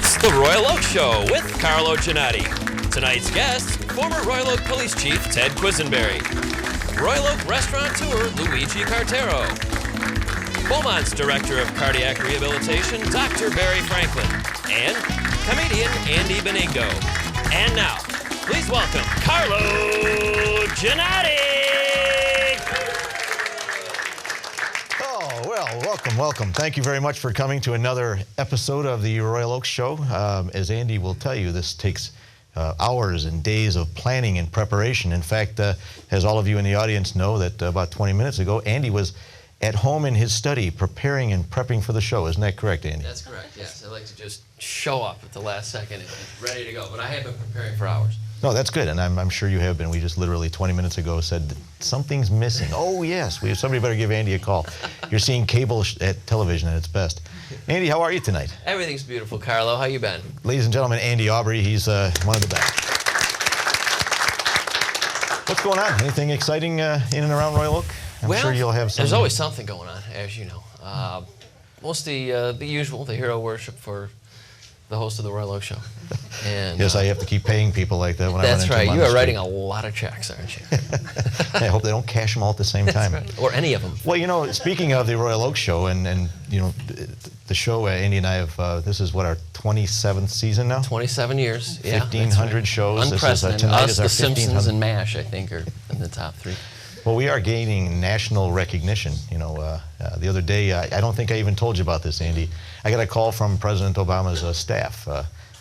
It's the Royal Oak Show with Carlo Ginotti. Tonight's guest, former Royal Oak Police Chief Ted Quizenberry. Royal Oak restaurateur Luigi Cutraro. Beaumont's Director of Cardiac Rehabilitation, Dr. Barry Franklin. And comedian Andy Beningo. And now, please welcome Carlo Ginotti! Oh, well, welcome. Thank you very much for coming to another episode of the Royal Oak Show. As Andy will tell you, this takes hours and days of planning and preparation. In fact, as all of you in the audience know, that about 20 minutes ago, Andy was at home in his study preparing and prepping for the show. Isn't that correct, Andy? That's correct, yes. I like to just show up at the last second and ready to go, but I have been preparing for hours. No, that's good, and I'm sure you have been. We just literally 20 minutes ago said something's missing. Oh, yes, somebody better give Andy a call. You're seeing cable at television at its best. Andy, how are you tonight? Everything's beautiful, Carlo. How you been? Ladies and gentlemen, Andy Aubrey. He's one of the best. What's going on? Anything exciting in and around Royal Oak? I'm sure you'll have some. There's always something going on, as you know. Mostly the usual, the hero worship for the host of the Royal Oak Show. And, yes, I have to keep paying people like that when I run into them. That's right. You are writing a lot of checks, aren't you? I hope they don't cash them all at the same time. Right. Or any of them. Well, you know, speaking of the Royal Oak Show, and you know, the show, Andy and I have, this is what, our 27th season now? 27 years, yeah. 1,500 right. Shows. Unprecedented. Tonight Us, is our The Simpsons, and MASH, I think, are in the top three. Well, we are gaining national recognition. You know, the other day, I don't think I even told you about this, Andy. I got a call from President Obama's staff.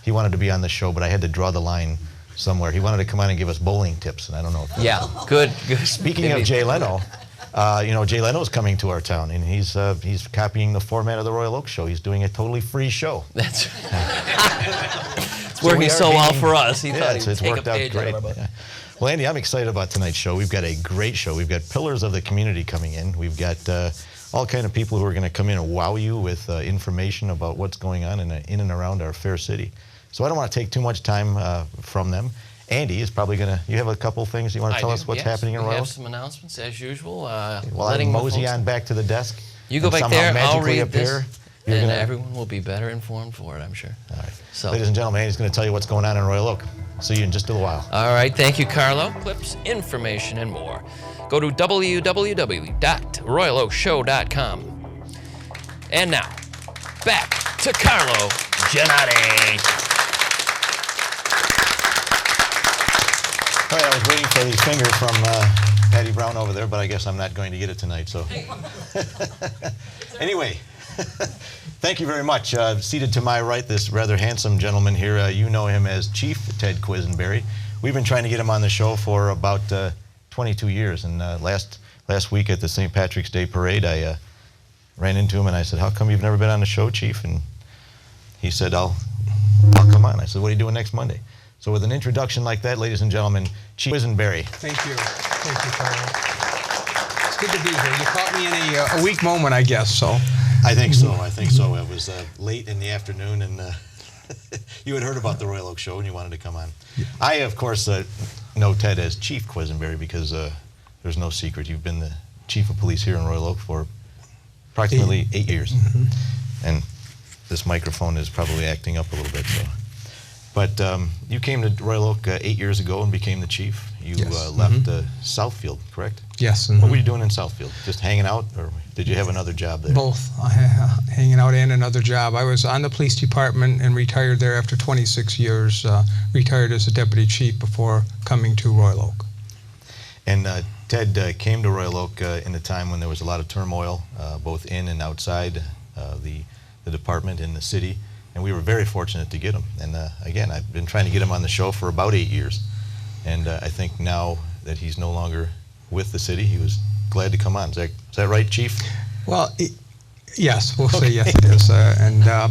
He wanted to be on the show, but I had to draw the line somewhere. He wanted to come on and give us bowling tips, and I don't know. Yeah, good. Speaking of Jay Leno, you know, Jay Leno's coming to our town, and he's copying the format of the Royal Oak Show. He's doing a totally free show. That's right. It's working so well for us. He thought he'd take a page out of our book. Well, Andy, I'm excited about tonight's show. We've got a great show. We've got pillars of the community coming in. We've got all kind of people who are going to come in and wow you with information about what's going on in and around our fair city. So I don't want to take too much time from them. Andy is probably going to, you have a couple things you want to tell us what's happening in Royal Oak? We have some announcements as usual. Well, I'll mosey on back to the desk. You go back there, I'll read this, and everyone will be better informed for it, I'm sure. All right. So, ladies and gentlemen, Andy's going to tell you what's going on in Royal Oak. See you in just a little while. All right, thank you, Carlo. Clips, information, and more. Go to www.royaloakshow.com. And now, back to Carlo Ginotti. All right, I was waiting for the finger from Patty Brown over there, but I guess I'm not going to get it tonight. So, anyway, thank you very much. Seated to my right, this rather handsome gentleman here. You know him as Chief Ted Quizenberry. We've been trying to get him on the show for about 22 years, and last week at the St. Patrick's Day Parade, I ran into him and I said, "How come you've never been on the show, Chief?" And he said, "I'll come on." I said, "What are you doing next Monday?" So with an introduction like that, ladies and gentlemen, Chief Quizenberry. Thank you, Carlo. It's good to be here. You caught me in a weak moment, I guess. So. I think so. It was late in the afternoon, and you had heard about the Royal Oak Show, and you wanted to come on. Yeah. I, of course, know Ted as Chief Quizenberry because there's no secret. You've been the Chief of Police here in Royal Oak for approximately 8 years. Mm-hmm. And this microphone is probably acting up a little bit. So. But you came to Royal Oak 8 years ago and became the chief. You left Southfield, correct? Yes. What were you doing in Southfield? Just hanging out, or did you have another job there? Both. Hanging out and another job. I was on the police department and retired there after 26 years. Retired as a deputy chief before coming to Royal Oak. And Ted came to Royal Oak in a time when there was a lot of turmoil, both in and outside the department in the city. And we were very fortunate to get him. And again, I've been trying to get him on the show for about 8 years. And I think now that he's no longer with the city, he was glad to come on. Is that right, Chief? Well, yes, we'll say yes it is.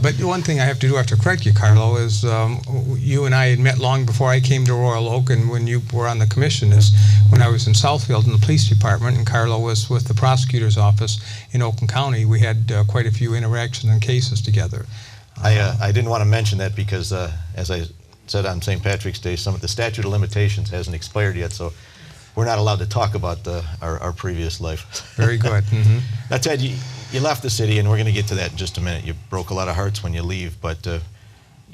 But one thing I have to do, I have to correct you, Carlo, is you and I had met long before I came to Royal Oak, and when you were on the commission is when I was in Southfield in the police department, and Carlo was with the prosecutor's office in Oakland County. We had quite a few interactions and cases together. I didn't want to mention that because, as I said on St. Patrick's Day, the statute of limitations hasn't expired yet, so we're not allowed to talk about our previous life. Very good. Mm-hmm. Now, Ted, you left the city, and we're going to get to that in just a minute. You broke a lot of hearts when you leave, but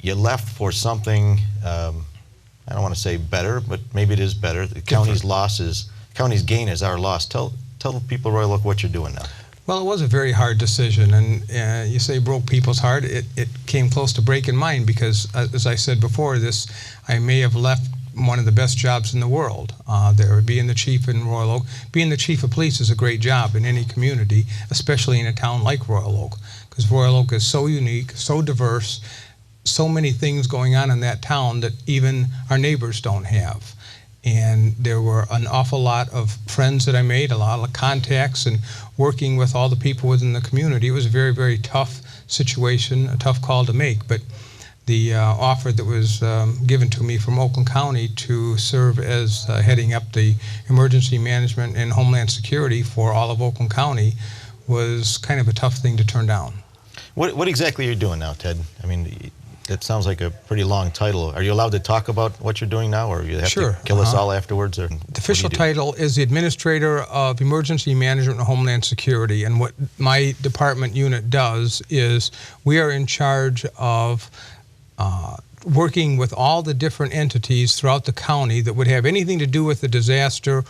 you left for something, I don't want to say better, but maybe it is better. The county's gain is our loss. Tell people, Royal Oak, what you're doing now. Well, it was a very hard decision, and you say broke people's heart. It came close to breaking mine because, as I said before, I may have left one of the best jobs in the world. Being the chief in Royal Oak, being the chief of police is a great job in any community, especially in a town like Royal Oak, because Royal Oak is so unique, so diverse, so many things going on in that town that even our neighbors don't have. And there were an awful lot of friends that I made, a lot of contacts, and working with all the people within the community. It was a very, very tough situation, a tough call to make. But the offer that was given to me from Oakland County to serve as heading up the emergency management and homeland security for all of Oakland County was kind of a tough thing to turn down. What exactly are you doing now, Ted? I mean, that sounds like a pretty long title. Are you allowed to talk about what you're doing now, or you have to kill us all afterwards? Or the official title is the Administrator of Emergency Management and Homeland Security, and what my department unit does is we are in charge of working with all the different entities throughout the county that would have anything to do with the disaster,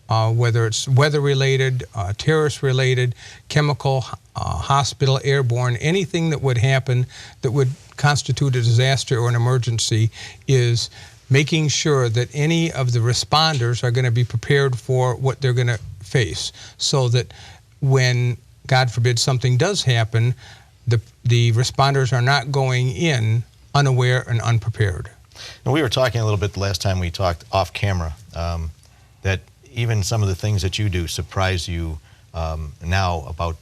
whether it's weather-related, terrorist-related, chemical, hospital, airborne, anything that would happen that would constitute a disaster or an emergency, is making sure that any of the responders are going to be prepared for what they're going to face, so that when, God forbid, something does happen, the responders are not going in unaware and unprepared. And we were talking a little bit the last time we talked off camera, that even some of the things that you do surprise you now about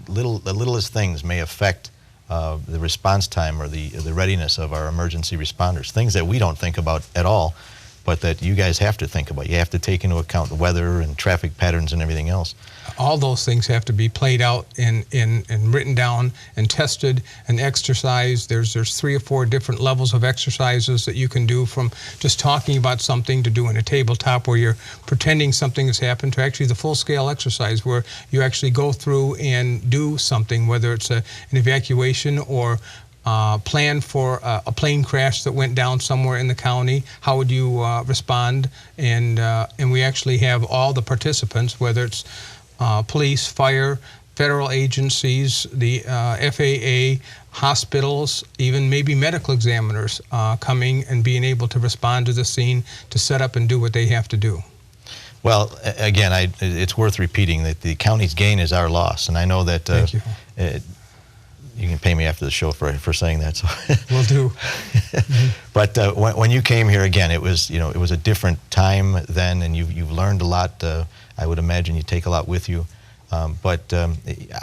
the littlest things may affect the response time or the readiness of our emergency responders. Things that we don't think about at all, but that you guys have to think about. You have to take into account the weather and traffic patterns and everything else. All those things have to be played out and written down and tested and exercised. There's 3 or 4 different levels of exercises that you can do, from just talking about something to doing a tabletop where you're pretending something has happened, to actually the full-scale exercise where you actually go through and do something, whether it's an evacuation or plan for a plane crash that went down somewhere in the county. How would you respond? And we actually have all the participants, whether it's police, fire, federal agencies, the FAA, hospitals, even maybe medical examiners coming and being able to respond to the scene to set up and do what they have to do. Well, again, it's worth repeating that the county's gain is our loss, and I know that. Thank you. You can pay me after the show for saying that. So. Will do. But when you came here again, it was a different time then, and you've learned a lot. I would imagine you take a lot with you. But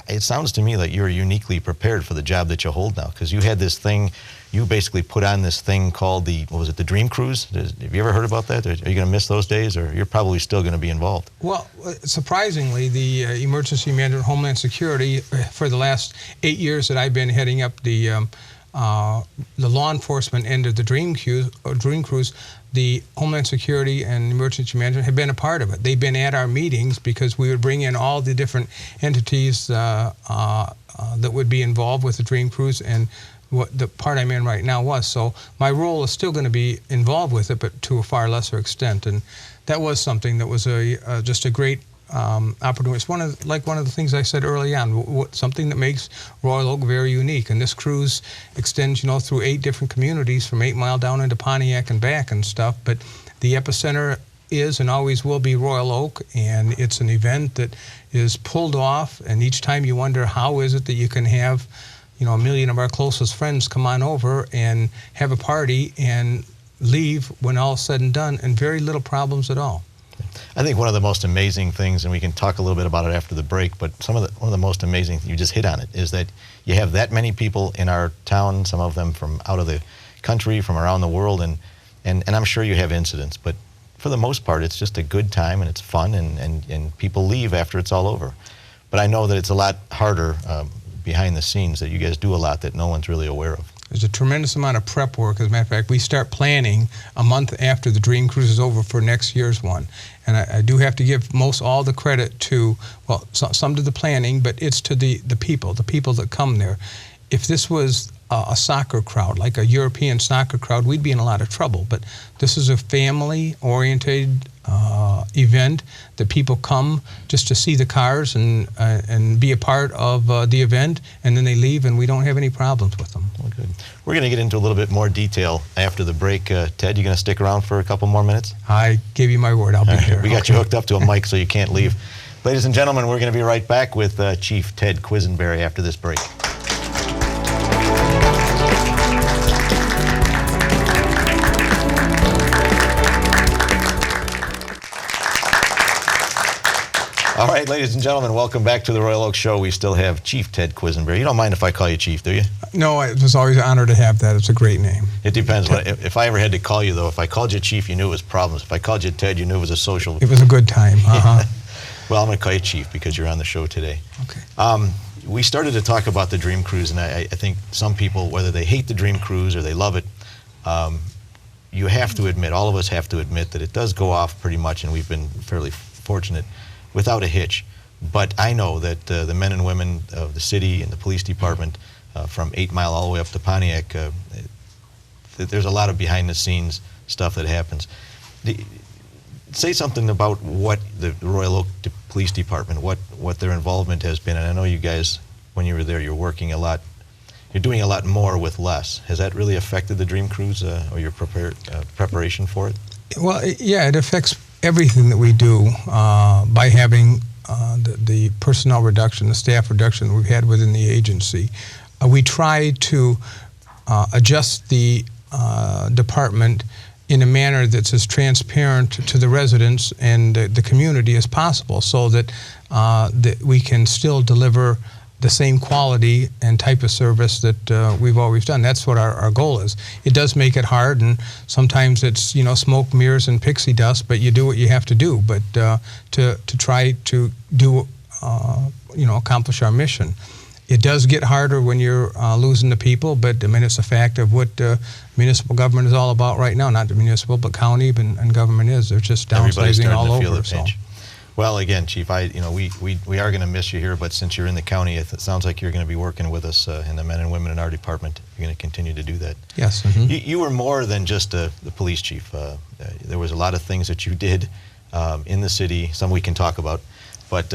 it sounds to me like you're uniquely prepared for the job that you hold now, because you had this thing. You basically put on this thing called the Dream Cruise? Have you ever heard about that? Are you going to miss those days, or you're probably still going to be involved? Well, surprisingly, the Emergency Management Homeland Security, for the last 8 years that I've been heading up the law enforcement end of the Dream Cruise, the Homeland Security and Emergency Management have been a part of it. They've been at our meetings because we would bring in all the different entities that would be involved with the Dream Cruise, and what the part I'm in right now was. So my role is still going to be involved with it, but to a far lesser extent. And that was something that was just a great opportunity. It's one of the things I said early on, something that makes Royal Oak very unique. And this cruise extends, through 8 different communities, from 8 Mile down into Pontiac and back and stuff. But the epicenter is and always will be Royal Oak, and it's an event that is pulled off. And each time you wonder, how is it that you can have a million of our closest friends come on over and have a party and leave when all is said and done, and very little problems at all. I think one of the most amazing things, and we can talk a little bit about it after the break, but one of the most amazing, you just hit on it, is that you have that many people in our town, some of them from out of the country, from around the world, and I'm sure you have incidents, but for the most part, it's just a good time and it's fun, and people leave after it's all over. But I know that it's a lot harder behind the scenes, that you guys do a lot that no one's really aware of. There's a tremendous amount of prep work. As a matter of fact, we start planning a month after the Dream Cruise is over for next year's one. And I do have to give all the credit to, well, some to the planning, but it's to the people that come there. if this was a soccer crowd, like a European soccer crowd, we'd be in a lot of trouble. But this is a family-oriented event that people come just to see the cars and be a part of the event, and then they leave, and we don't have any problems with them. Well, good. We're going to get into a little bit more detail after the break. Ted, you going to stick around for a couple more minutes? I gave you my word. I'll be here. We got you hooked up to a mic so you can't leave. Ladies and gentlemen, we're going to be right back with Chief Ted Quizenberry after this break. All right, ladies and gentlemen, welcome back to the Royal Oak Show. We still have Chief Ted Quizenberry. You don't mind if I call you Chief, do you? No, it was always an honor to have that. It's a great name. It depends. If I ever had to call you, though, if I called you Chief, you knew it was problems. If I called you Ted, you knew it was a social... It was a good time. Uh-huh. Well, I'm going to call you Chief because you're on the show today. Okay. We started to talk about the Dream Cruise, and I think some people, whether they hate the Dream Cruise or they love it, you have to admit, all of us have to admit that it does go off pretty much, and we've been fairly fortunate, without a hitch. But I know that the men and women of the city and the police department, from 8 Mile all the way up to Pontiac, there's a lot of behind-the-scenes stuff that happens. Say something about what the Royal Oak Police Department, what their involvement has been. And I know you guys, when you were there, you're working a lot. You're doing a lot more with less. Has that really affected the Dream Cruise or your preparation for it? Well, yeah, it affects everything that we do by having the personnel reduction, the staff reduction that we've had within the agency. We try to adjust the department in a manner that's as transparent to the residents and the community as possible, so that that we can still deliver the same quality and type of service that we've always done. That's what our goal is. It does make it hard, and sometimes it's, you know, smoke, mirrors, and pixie dust, but you do what you have to do, but to try to do, accomplish our mission. It does get harder when you're losing the people, but I mean, it's a fact of what municipal government is all about right now. Not the municipal, but county and government is. They're just downsizing all over. So. Well, again, Chief, we are going to miss you here, but since you're in the county, it sounds like you're going to be working with us and the men and women in our department. You're going to continue to do that. Yes. Mm-hmm. You were more than just the police chief. There was a lot of things that you did in the city, some we can talk about, but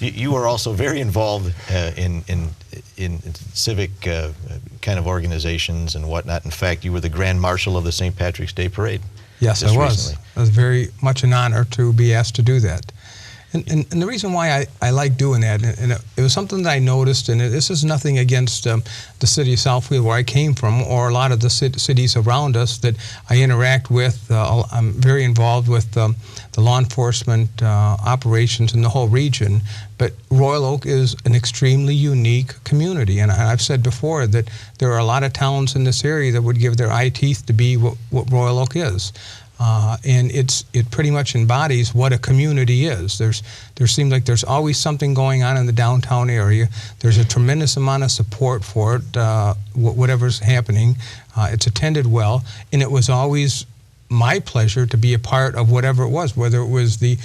you were also very involved in civic kind of organizations and whatnot. In fact, you were the Grand Marshal of the St. Patrick's Day Parade. Yes, I was. Recently. It was very much an honor to be asked to do that. And the reason why I like doing that, and it was something that I noticed, and this is nothing against the city of Southfield where I came from, or a lot of the cities around us that I interact with. I'm very involved with the law enforcement operations in the whole region, but Royal Oak is an extremely unique community, and I've said before that there are a lot of towns in this area that would give their eye teeth to be what Royal Oak is. And it pretty much embodies what a community is. There seems like there's always something going on in the downtown area. There's a tremendous amount of support for it, whatever's happening. It's attended well, and it was always my pleasure to be a part of whatever it was, whether it was the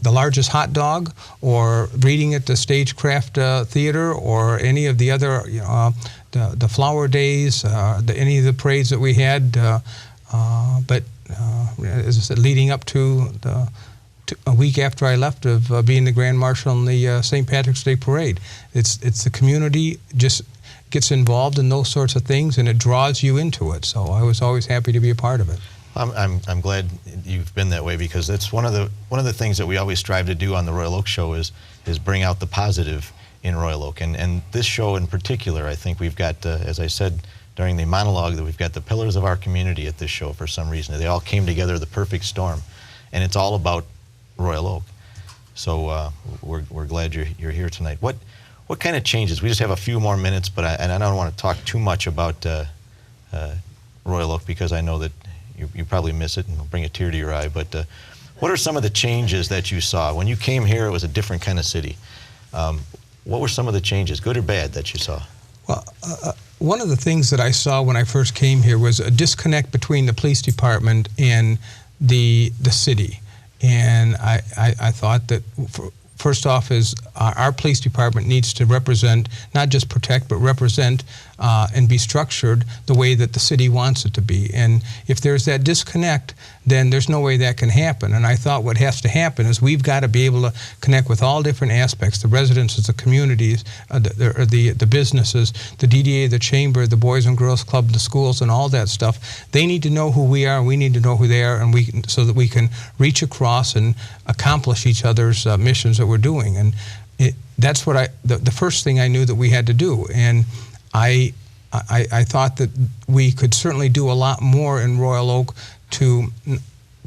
largest hot dog, or reading at the Stagecraft Theater, or any of the other, the flower days, any of the parades that we had. But as I said, leading up to a week after I left of being the Grand Marshal in the St. Patrick's Day Parade, it's the community just gets involved in those sorts of things, and it draws you into it. So I was always happy to be a part of it. I'm glad you've been that way, because that's one of the things that we always strive to do on the Royal Oak Show is bring out the positive in Royal Oak, and this show in particular, I think we've got, as I said during the monologue, that we've got the pillars of our community at this show for some reason. They all came together, the perfect storm, and it's all about Royal Oak. So we're glad you're here tonight. What kind of changes? We just have a few more minutes, but I don't want to talk too much about Royal Oak, because I know that you probably miss it and it'll bring a tear to your eye. But what are some of the changes that you saw? When you came here, it was a different kind of city. What were some of the changes, good or bad, that you saw? Well, one of the things that I saw when I first came here was a disconnect between the police department and the city. And I thought that first off is our police department needs to represent, not just protect, but represent and be structured the way that the city wants it to be. And if there's that disconnect, then there's no way that can happen. And I thought what has to happen is we've got to be able to connect with all different aspects, the residents, the communities, the businesses, the DDA, the chamber, the Boys and Girls Club, the schools, and all that stuff. They need to know who we are, we need to know who they are, and so that we can reach across and accomplish each other's missions that we're doing. And that's what the first thing I knew that we had to do. And I thought that we could certainly do a lot more in Royal Oak to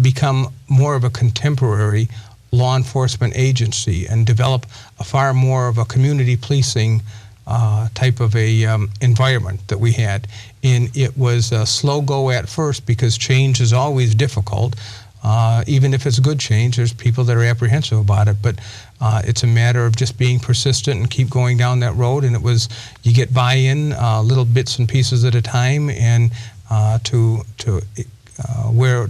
become more of a contemporary law enforcement agency and develop a far more of a community policing type of a environment that we had. And it was a slow go at first because change is always difficult. Even if it's good change, there's people that are apprehensive about it. But it's a matter of just being persistent and keep going down that road. And you get buy-in, little bits and pieces at a time, and to where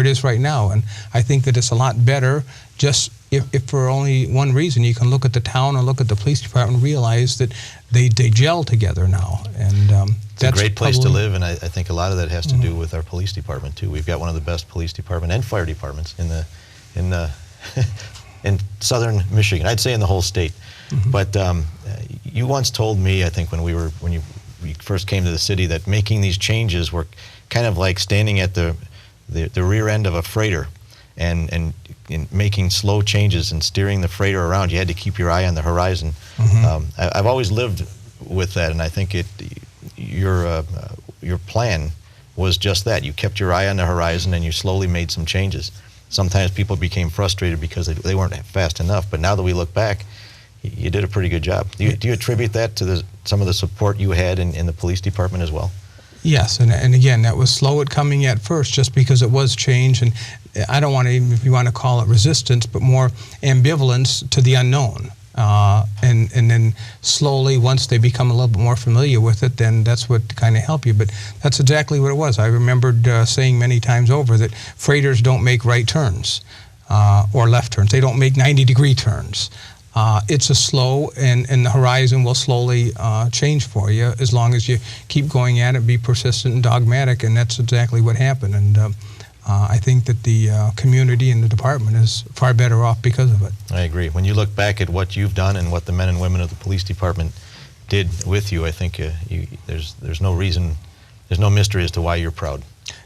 it is right now. And I think that it's a lot better. Just if for only one reason, you can look at the town and look at the police department and realize that they gel together now. And it's a great place to live, and I think a lot of that has to do with our police department too. We've got one of the best police department and fire departments in southern Michigan. I'd say in the whole state. But you once told me, I think when you first came to the city, that making these changes were kind of like standing at the rear end of a freighter and making slow changes and steering the freighter around. You had to keep your eye on the horizon. I've always lived with that, and I think your plan was just that. You kept your eye on the horizon and you slowly made some changes. Sometimes people became frustrated because they weren't fast enough, but now that we look back, you did a pretty good job. Do you attribute that to some of the support you had in the police department as well? Yes, and again, that was slow at coming at first just because it was change, and I don't want to even, if you want to call it resistance, but more ambivalence to the unknown. And then slowly, once they become a little bit more familiar with it, then that's what kind of help you. But that's exactly what it was. I remembered saying many times over that freighters don't make right turns or left turns. They don't make 90-degree turns. It's a slow, and the horizon will slowly change for you as long as you keep going at it, be persistent and dogmatic, and that's exactly what happened. And I think that the community and the department is far better off because of it. I agree. When you look back at what you've done and what the men and women of the police department did with you, I think there's no reason, there's no mystery as to why you're proud.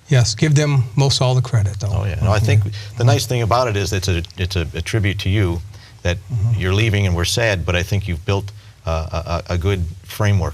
Yes, give them most all the credit, though. Oh yeah. No, I think the nice thing about it is it's a tribute to you that you're leaving, and we're sad, but I think you've built a good framework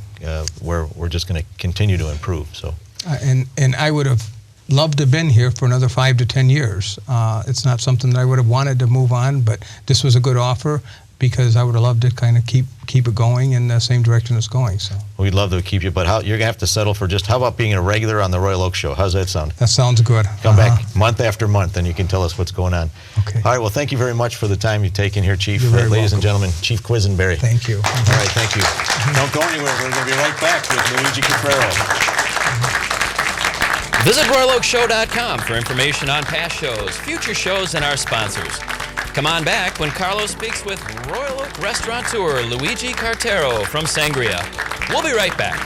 where we're just going to continue to improve. So. And I would have loved to have been here for another 5 to 10 years. It's not something that I would have wanted to move on, but this was a good offer because I would have loved to kind of keep it going in the same direction it's going. So we'd love to keep you, but you're gonna have to settle for how about being a regular on the Royal Oak Show? How's that sound? That sounds good. Come back month after month, and you can tell us what's going on. Okay. All right. Well, thank you very much for the time you've taken here, Chief. You're very Ladies welcome. and gentlemen, Chief Quizenberry. Thank you. All right. Thank you. Don't go anywhere. We're gonna be right back with Luigi Cutraro. Visit RoyalOakShow.com for information on past shows, future shows, and our sponsors. Come on back when Carlo speaks with Royal Oak restaurateur Luigi Cutraro from Sangria. We'll be right back.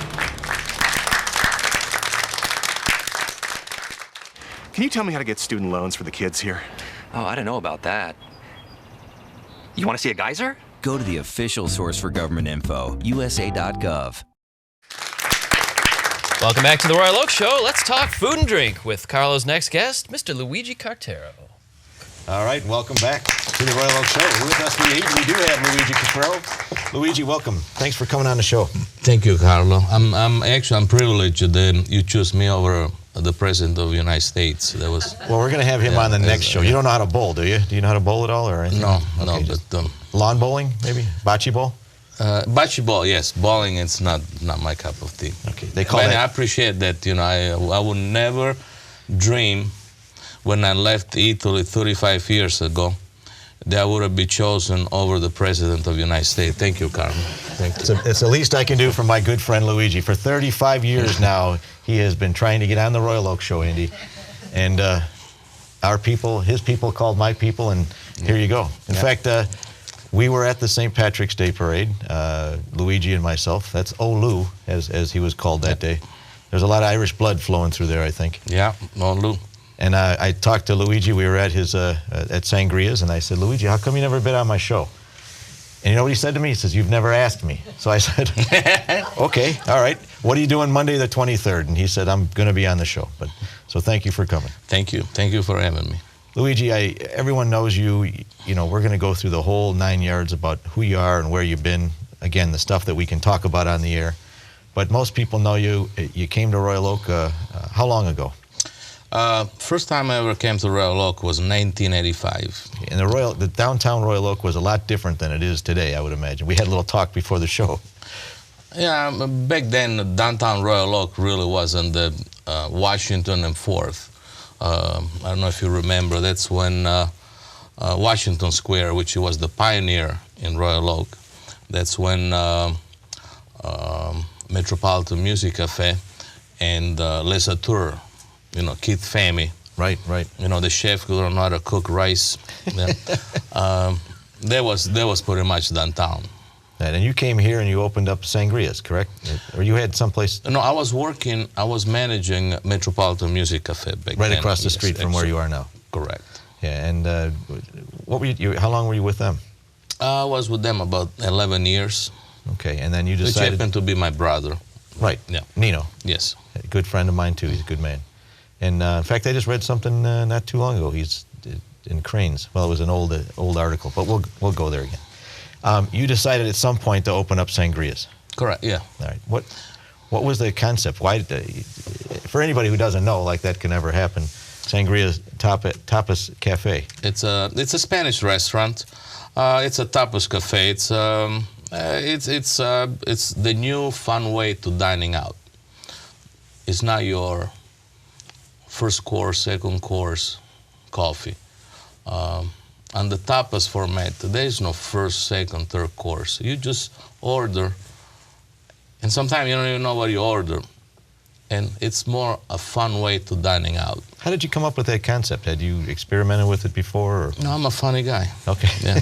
Can you tell me how to get student loans for the kids here? Oh, I don't know about that. You want to see a geyser? Go to the official source for government info, USA.gov. Welcome back to the Royal Oak Show. Let's talk food and drink with Carlo's next guest, Mr. Luigi Cutraro. All right, welcome back to the Royal Oak Show. With us, we do have Luigi Cutraro. Luigi, welcome. Thanks for coming on the show. Thank you, Carlo. I'm privileged that you choose me over the President of the United States. That was. Well, we're going to have him on the next show. You don't know how to bowl, do you? Do you know how to bowl at all, or anything? No, okay, no, but lawn bowling, maybe bocce ball. Bocce ball, yes. Bowling, it's not my cup of tea. Okay, they call but that. I appreciate that. I would never dream when I left Italy 35 years ago that I would have been chosen over the President of the United States. Thank you, Carlo. Thank you. It's the least I can do for my good friend Luigi. For 35 years now, he has been trying to get on the Royal Oak Show, Andy. And our people, his people called my people, and here you go. In fact, we were at the St. Patrick's Day Parade, Luigi and myself. That's Olu, as he was called that day. There's a lot of Irish blood flowing through there, I think. Yeah, Olu. And I talked to Luigi. We were at his at Sangria's, and I said, Luigi, how come you never been on my show? And you know what he said to me? He says, you've never asked me. So I said, okay, all right. What are you doing Monday the 23rd? And he said, I'm going to be on the show. So thank you for coming. Thank you. Thank you for having me. Luigi, everyone knows you. You know, we're going to go through the whole 9 yards about who you are and where you've been. Again, the stuff that we can talk about on the air. But most people know you. You came to Royal Oak how long ago? First time I ever came to Royal Oak was 1985. And the downtown Royal Oak was a lot different than it is today, I would imagine. We had a little talk before the show. Yeah, back then, downtown Royal Oak really was on the Washington and 4th. I don't know if you remember, that's when Washington Square, which was the pioneer in Royal Oak, that's when Metropolitan Music Cafe and restaurateur, you know, Keith Fahmy. Right. You know, the chef who learned how to cook rice. Yeah. That was pretty much downtown. And you came here and you opened up Sangria's, correct? Or you had someplace? No, I was managing Metropolitan Music Cafe back then. Right across the street from where you are now. Correct. Yeah, and what were you? How long were you with them? I was with them about 11 years. Okay, and then you decided... Which happened to be my brother. Right, Yeah. Nino. Yes. A good friend of mine, too. He's a good man. And in fact, I just read something not too long ago. He's in Cranes. Well, it was an old article, but we'll go there again. You decided at some point to open up Sangria's. Correct, yeah. All right. What was the concept? Why? For anybody who doesn't know, like that can never happen, Sangria's Tapas Cafe. It's a Spanish restaurant. It's a tapas cafe. It's the new fun way to dining out. It's not your first course, second course coffee. On the tapas format, there is no first, second, third course. You just order, and sometimes you don't even know what you order. And it's more a fun way to dining out. How did you come up with that concept? Had you experimented with it before? Or? No, I'm a funny guy. Okay. Yeah.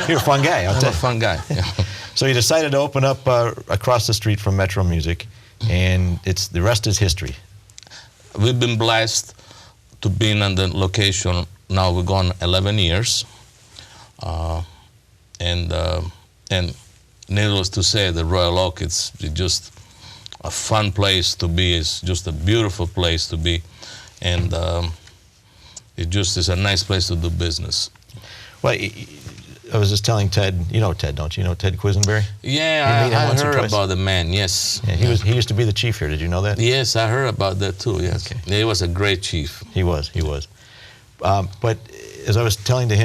You're a fun guy, I'll tell you. I'm a fun guy. Yeah. So you decided to open up across the street from Metro Music, and the rest is history. We've been blessed to be in the location. Now we're gone 11 years. And needless to say, the Royal Oak, it's just a fun place to be. It's just a beautiful place to be. And it just is a nice place to do business. Well, I was just telling Ted, you know Ted, don't you? You know Ted Quizenberry? Yeah, I heard about the man, yes. Yeah, he used to be the chief here. Did you know that? Yes, I heard about that too, yes. Okay. Yeah, he was a great chief. He was. But as I was saying to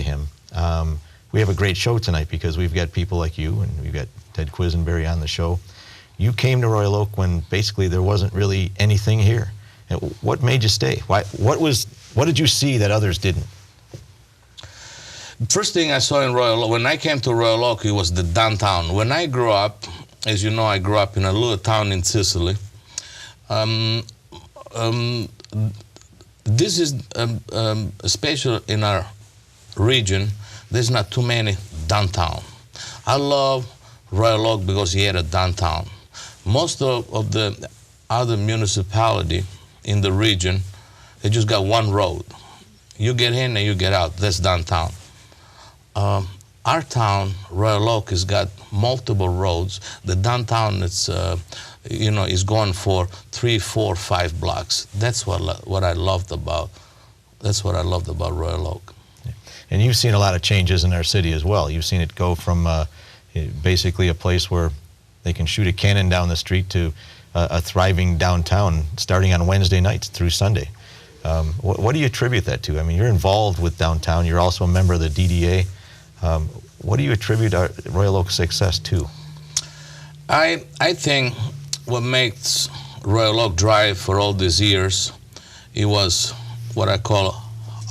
him, we have a great show tonight because we've got people like you and we've got Ted Quizenberry on the show. You came to Royal Oak when basically there wasn't really anything here. What made you stay? What did you see that others didn't? First thing I saw in Royal Oak, when I came to Royal Oak, it was the downtown. When I grew up, as you know, I grew up in a little town in Sicily. This is, especially in our region, there's not too many downtown. I love Royal Oak because he had a downtown. Most of the other municipality in the region, they just got one road. You get in and you get out. That's downtown. Our town, Royal Oak, has got multiple roads. The downtown, is going for 3, 4, 5 blocks. That's what I loved about. That's what I loved about Royal Oak. And you've seen a lot of changes in our city as well. You've seen it go from basically a place where they can shoot a cannon down the street to a thriving downtown starting on Wednesday nights through Sunday. What do you attribute that to? I mean, you're involved with downtown. You're also a member of the DDA. What do you attribute our Royal Oak's success to? I think what makes Royal Oak drive for all these years, it was what I call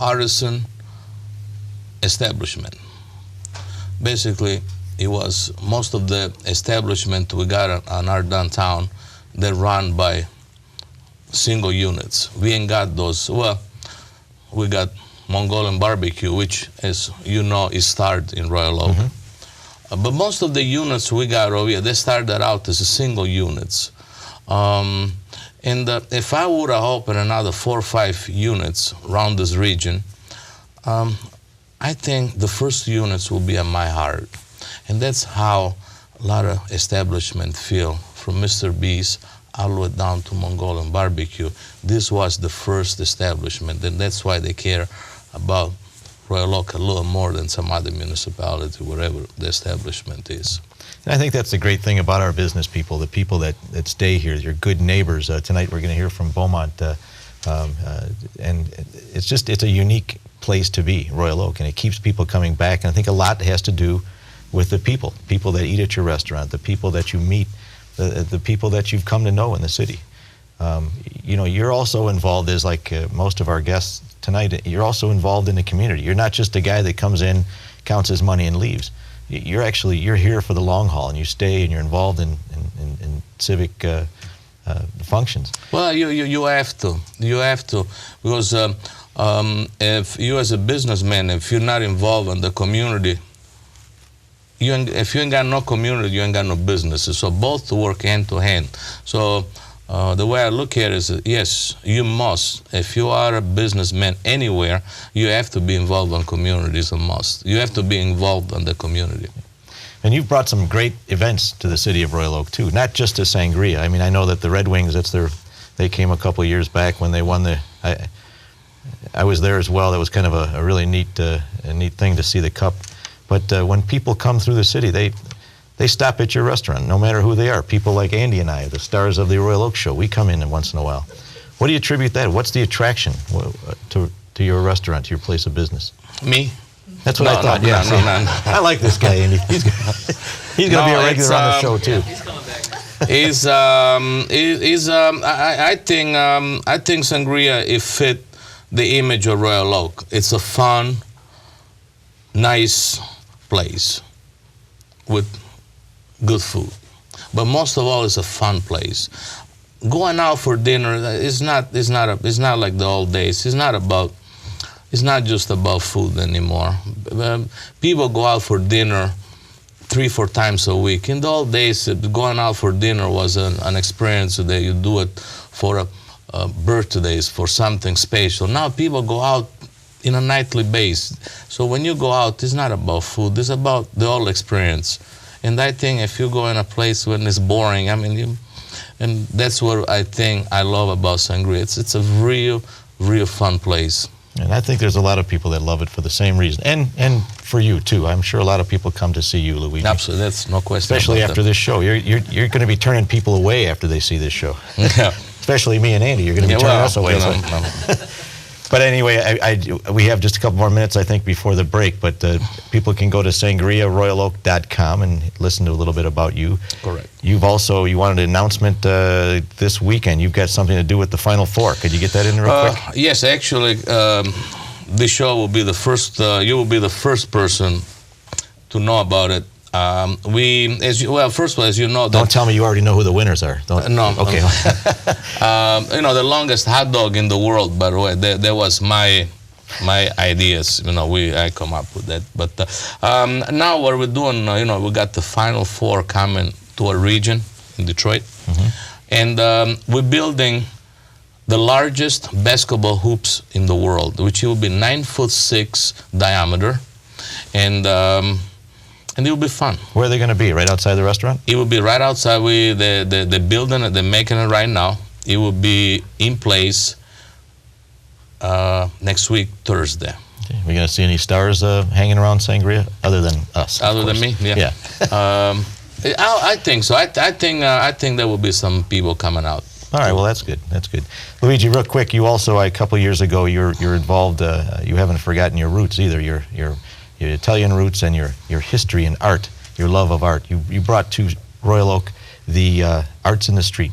artisan establishment. Basically, it was most of the establishment we got on our downtown, they're run by single units. We ain't got those. Well, we got Mongolian barbecue, which, as you know, is started in Royal Oak. But most of the units we got over here, they started out as single units. If I would have opened another 4 or 5 units around this region, I think the first units will be in my heart. And that's how a lot of establishments feel, from Mr. B's all the way down to Mongolian barbecue. This was the first establishment, and that's why they care about Royal Oak a little more than some other municipality, wherever the establishment is. And I think that's the great thing about our business people, the people that stay here, your good neighbors. Tonight we're going to hear from Beaumont, and it's a unique place to be, Royal Oak, and it keeps people coming back. And I think a lot has to do with the people that eat at your restaurant, the people that you meet, the people that you've come to know in the city. You know, you're also involved, as like most of our guests tonight, you're also involved in the community. You're not just a guy that comes in, counts his money and leaves. You're here for the long haul, and you stay, and you're involved in civic functions. Well, you have to, because if you as a businessman, if you're not involved in the community, if you ain't got no community, you ain't got no businesses. So both work hand to hand. So the way I look at it is, yes, you must. If you are a businessman anywhere, you have to be involved in communities, a must. You have to be involved in the community. And you've brought some great events to the city of Royal Oak too, not just to Sangria. I mean, I know that the Red Wings, they came a couple of years back when they won the. I was there as well. That was kind of a really neat thing to see the cup. But when people come through the city, they stop at your restaurant, no matter who they are. People like Andy and I, the stars of the Royal Oak Show, we come in once in a while. What do you attribute that? What's the attraction to your restaurant, to your place of business? Me? That's what I thought. Yeah, no. I like this guy, Andy. He's going to be a regular on the show too. He's coming back. I think Sangria, it fit the image of Royal Oak. It's a fun, nice place with good food, but most of all, it's a fun place. Going out for dinner is not like the old days. It's not just about food anymore. People go out for dinner 3-4 times a week. In the old days, going out for dinner was an experience that you do it for birthdays, for something special. Now people go out in a nightly basis. So when you go out, it's not about food, it's about the whole experience. And I think if you go in a place when it's boring, I mean, and that's what I think I love about Sangria. It's a real fun place. And I think there's a lot of people that love it for the same reason. And for you too. I'm sure a lot of people come to see you, Luigi. Absolutely, that's no question. Especially after this show. You're going to be turning people away after they see this show. Yeah. Especially me and Andy. You're going to be turning us away. But anyway, we have just a couple more minutes, I think, before the break. But people can go to sangriaroyaloak.com and listen to a little bit about you. Correct. You wanted an announcement this weekend. You've got something to do with the Final Four. Could you get that in real quick? Yes, actually, this show will be the first. You will be the first person to know about it. First of all, as you know, don't tell me you already know who the winners are. No. Okay. The longest hot dog in the world, by the way, that was my ideas. I come up with that. But now what we're doing, we got the Final Four coming to our region in Detroit, and we're building the largest basketball hoops in the world, which will be 9'6" diameter, and it will be fun. Where are they going to be? Right outside the restaurant? It will be right outside. They're building it. They're making it right now. It will be in place next week, Thursday. Okay. We're going to see any stars hanging around Sangria other than us? Other than me? Yeah. I think so. I think there will be some people coming out. All right. Well, that's good. That's good. Luigi, real quick. You also, a couple of years ago, you're involved. You haven't forgotten your roots either. Your Italian roots and your history in art, your love of art. You brought to Royal Oak the Arts in the Street.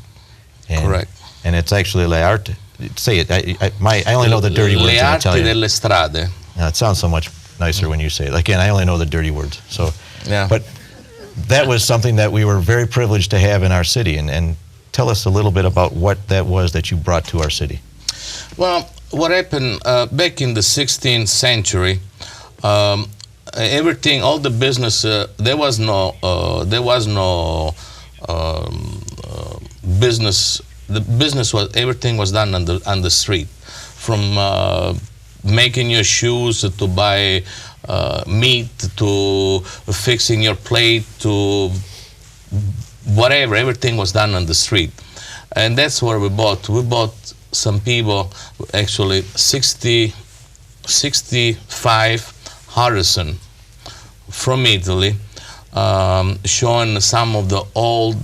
Correct. And it's actually Le Arte. Say it. I only know the dirty words in Italian. Le Arti delle strade. It sounds so much nicer when you say it. Again, I only know the dirty words. So, yeah. But that was something that we were very privileged to have in our city. And tell us a little bit about what that was that you brought to our city. Well, what happened back in the 16th century, everything, all the business, there was no business. The business was, everything was done on the street, from making your shoes to buy meat to fixing your plate to whatever. Everything was done on the street, and that's where we bought. We bought some people, actually 65 artisan from Italy, showing some of the old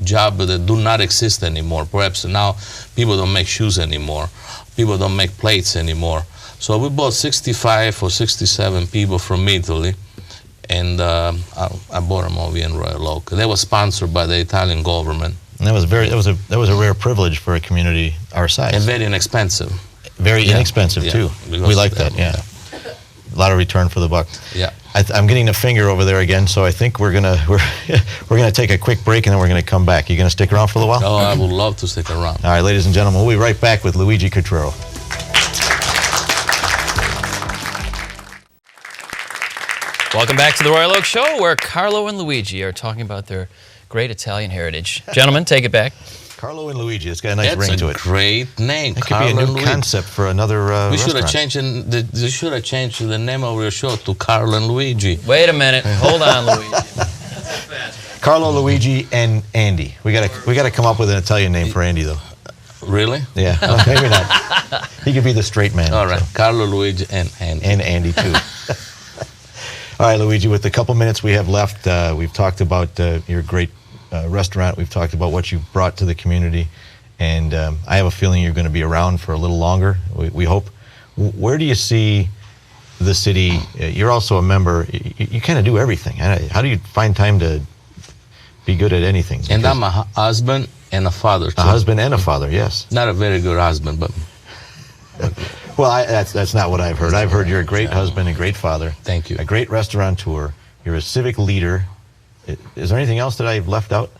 jobs that do not exist anymore. Perhaps now people don't make shoes anymore. People don't make plates anymore. So we bought 65 or 67 people from Italy, and I bought them over in Royal Oak. They were sponsored by the Italian government. And that was a rare privilege for a community our size. And very inexpensive. Very inexpensive too. We like that. Yeah. A lot of return for the buck. Yeah. I'm getting a finger over there again, so I think we're gonna take a quick break and then we're gonna come back. You gonna stick around for a while? Oh, I would love to stick around. All right, ladies and gentlemen, we'll be right back with Luigi Cutraro. Welcome back to the Royal Oak Show, where Carlo and Luigi are talking about their great Italian heritage. Gentlemen, take it back. Carlo and Luigi. It's got a nice ring to it. That's a great name. That could be a new concept for another We should restaurant. have changed the name of your show to Carlo and Luigi. Wait a minute. Hold on, Luigi. Carlo, Luigi, and Andy. We gotta come up with an Italian name for Andy, though. Really? Yeah, well, maybe not. He could be the straight man. All right, so. Carlo, Luigi, and Andy. And Andy, too. All right, Luigi, with the couple minutes we have left, we've talked about your great restaurant. We've talked about what you brought to the community. And I have a feeling you're going to be around for a little longer, we hope. Where do you see the city? You're also a member. You kind of do everything. How do you find time to be good at anything? And I'm a husband and a father, too. A husband and a father, yes. Not a very good husband, but... Well, that's not what I've heard. I've heard you're a great husband and great father. Thank you. A great restaurateur. You're a civic leader. Is there anything else that I've left out?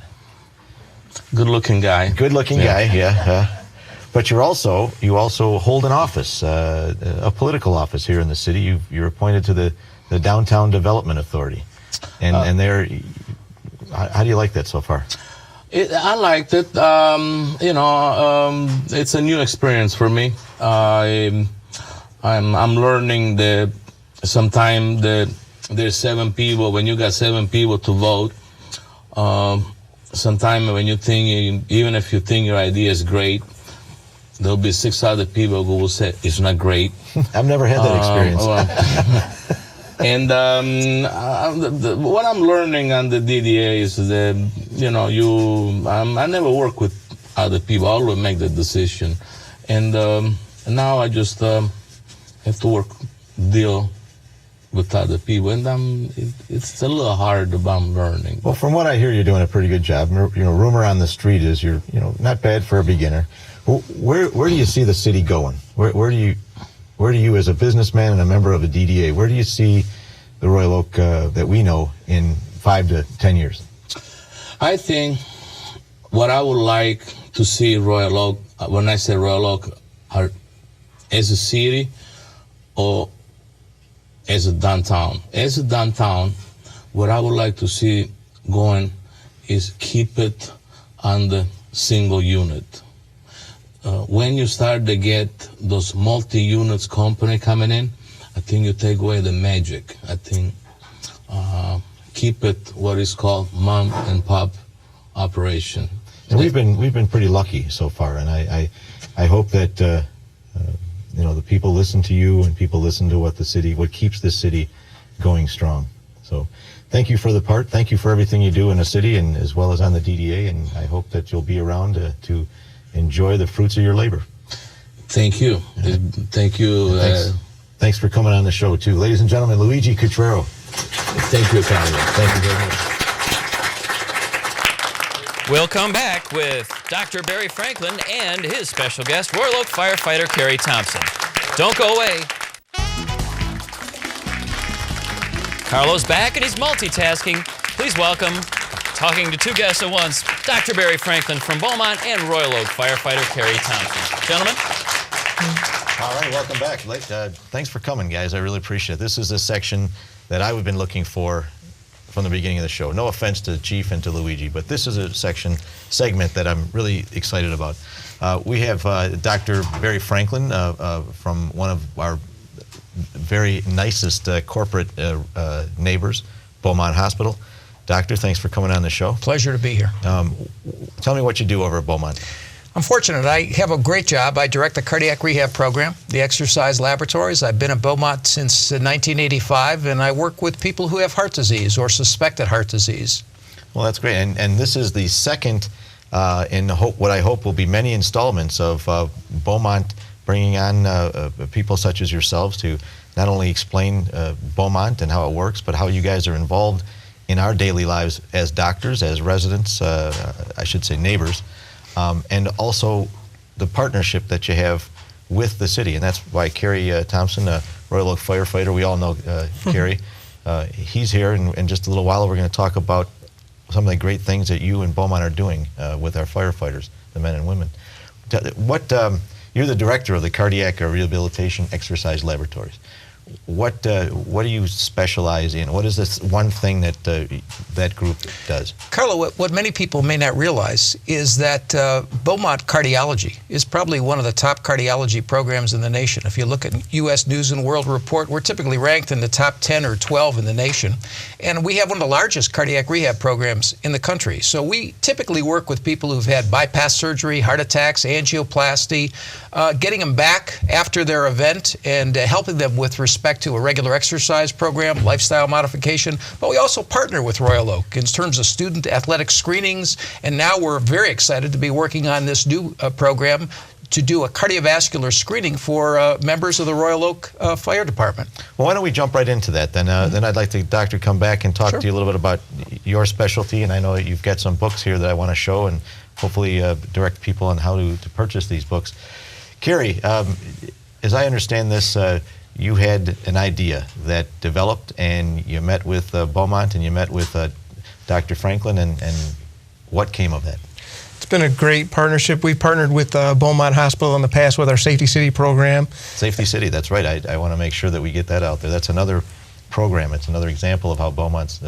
Good-looking guy. Good-looking guy, yeah. But you also hold an office, a political office here in the city. You're appointed to the Downtown Development Authority, and there. How do you like that so far? I liked it. It's a new experience for me. I'm learning that sometimes there's 7 people. When you got 7 people to vote, sometimes when you think, even if you think your idea is great, there'll be 6 other people who will say it's not great. I've never had that experience. And what I'm learning on the DDA is that, I never work with other people. I always make the decision. And now I just have to deal with other people. And it's a little hard, but I'm learning. Well, from what I hear, you're doing a pretty good job. Rumor on the street is you're, not bad for a beginner. Where do you see the city going? Where do you, as a businessman and a member of the DDA, where do you see the Royal Oak that we know in 5 to 10 years? I think what I would like to see Royal Oak, when I say Royal Oak, as a city or as a downtown. As a downtown, what I would like to see going is keep it on the single unit. When you start to get those multi-units company coming in, I think you take away the magic. I think keep it what is called mom and pop operation. And we've been pretty lucky so far, and I hope that the people listen to you and people listen to what keeps this city going strong. So thank you for the part. Thank you for everything you do in the city and as well as on the DDA, and I hope that you'll be around to enjoy the fruits of your labor. Thank you. Thank you. Thanks for coming on the show, too. Ladies and gentlemen, Luigi Cutraro. Thank you, Carlo. Thank you very much. We'll come back with Dr. Barry Franklin and his special guest, Royal Oak firefighter Carrie Thompson. Don't go away. Carlo's back and he's multitasking. Please welcome talking to two guests at once, Dr. Barry Franklin from Beaumont and Royal Oak firefighter Carrie Thompson. Gentlemen. All right, welcome back. Thanks for coming, guys. I really appreciate it. This is a section that I've been looking for from the beginning of the show. No offense to Chief and to Luigi, but this is a segment that I'm really excited about. We have Dr. Barry Franklin from one of our very nicest corporate neighbors, Beaumont Hospital. Doctor, thanks for coming on the show. Pleasure to be here. Tell me what you do over at Beaumont. I'm fortunate. I have a great job. I direct the cardiac rehab program, the exercise laboratories. I've been at Beaumont since 1985, and I work with people who have heart disease or suspected heart disease. Well, that's great. And this is the second in what I hope will be many installments of Beaumont bringing on people such as yourselves to not only explain Beaumont and how it works, but how you guys are involved in our daily lives as doctors, as residents, I should say neighbors. And also the partnership that you have with the city. And that's why Carrie Thompson, a Royal Oak firefighter, we all know Carrie. He's here, and in just a little while we're going to talk about some of the great things that you and Beaumont are doing with our firefighters, the men and women. You're the director of the Cardiac Rehabilitation Exercise Laboratories. What do you specialize in? What is this one thing that that group does? Carlo, what many people may not realize is that Beaumont Cardiology is probably one of the top cardiology programs in the nation. If you look at U.S. News and World Report, we're typically ranked in the top 10 or 12 in the nation. And we have one of the largest cardiac rehab programs in the country. So we typically work with people who've had bypass surgery, heart attacks, angioplasty, getting them back after their event and helping them with respect to a regular exercise program, lifestyle modification. But we also partner with Royal Oak in terms of student athletic screenings. And now we're very excited to be working on this new program to do a cardiovascular screening for members of the Royal Oak Fire Department. Well, why don't we jump right into that? Then I'd like to, Doctor, come back and talk to you a little bit about your specialty. And I know you've got some books here that I want to show and hopefully direct people on how to purchase these books. Carrie, as I understand this, you had an idea that developed, and you met with Beaumont, and you met with Dr. Franklin, and what came of that? It's been a great partnership. We've partnered with Beaumont Hospital in the past with our Safety City program. Safety City, that's right. I want to make sure that we get that out there. That's another program. It's another example of how Beaumont's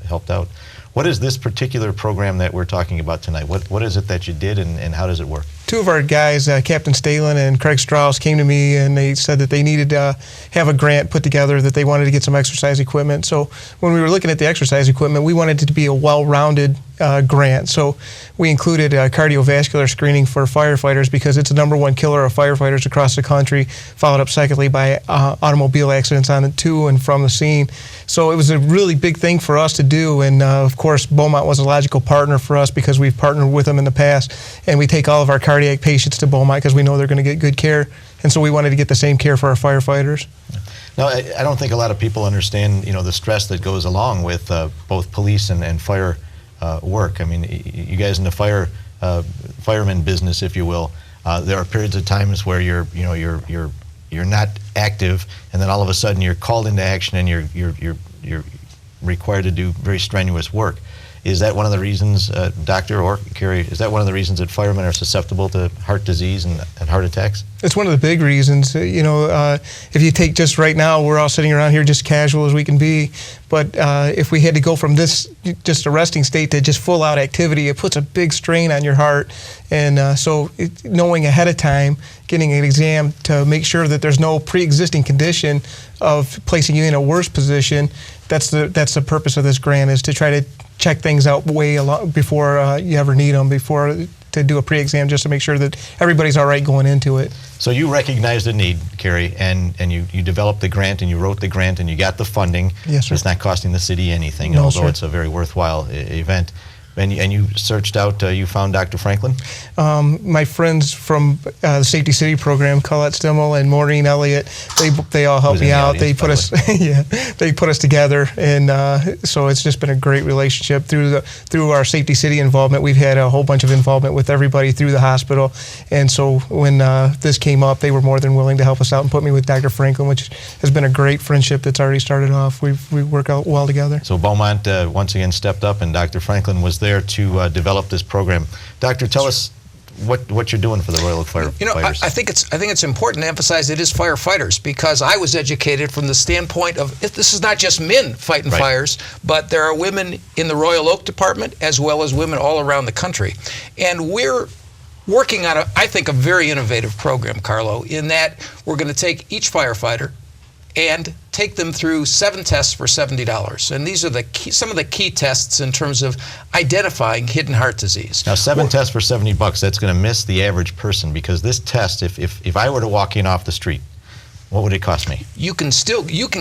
helped out. What is this particular program that we're talking about tonight? What is it that you did, and how does it work? Two of our guys, Captain Stalin and Craig Strauss, came to me and they said that they needed to have a grant put together, that they wanted to get some exercise equipment. So when we were looking at the exercise equipment, we wanted it to be a well-rounded grant. So we included cardiovascular screening for firefighters because it's the #1 killer of firefighters across the country, followed up secondly by automobile accidents on it to and from the scene. So it was a really big thing for us to do, and of course Beaumont was a logical partner for us because we've partnered with them in the past, and we take all of our cardiac patients to Beaumont because we know they're going to get good care, and so we wanted to get the same care for our firefighters. Now, I don't think a lot of people understand, the stress that goes along with both police and fire work. I mean, you guys in the fireman business, if you will, there are periods of times where you're not active, and then all of a sudden you're called into action and you're required to do very strenuous work. Is that one of the reasons, Doctor or Carrie, is that one of the reasons that firemen are susceptible to heart disease and heart attacks? It's one of the big reasons. If you take just right now, we're all sitting around here just casual as we can be. But if we had to go from this just a resting state to just full out activity, it puts a big strain on your heart. And so knowing ahead of time, getting an exam to make sure that there's no pre-existing condition of placing you in a worse position, that's the purpose of this grant, is to try to check things out way before you ever need them, to do a pre-exam, just to make sure that everybody's all right going into it. So you recognized the need, Carrie, and you developed the grant, and you wrote the grant, and you got the funding. Yes, sir. It's not costing the city anything, No, although sir. it's a very worthwhile event. And you searched out, you found Dr. Franklin? My friends from the Safety City program, Colette Stimmel and Maureen Elliott, they all helped me out. They put us, they put us together, and so it's just been a great relationship through our Safety City involvement. We've had a whole bunch of involvement with everybody through the hospital, and so when this came up, they were more than willing to help us out and put me with Dr. Franklin, which has been a great friendship that's already started off. We work out well together. So Beaumont once again stepped up, and Dr. Franklin was there to develop this program. Doctor, tell us what you're doing for the Royal Oak Firefighters. I think it's important to emphasize it is firefighters, because I was educated from the standpoint of this is not just men fighting fires, but there are women in the Royal Oak Department as well as women all around the country. And we're working on, I think, a very innovative program, Carlo, in that we're going to take each firefighter and take them through 7 tests for $70. And these are some of the key tests in terms of identifying hidden heart disease. Now, 7 tests for $70, that's going to miss the average person, because this test, if I were to walk in off the street, what would it cost me? You can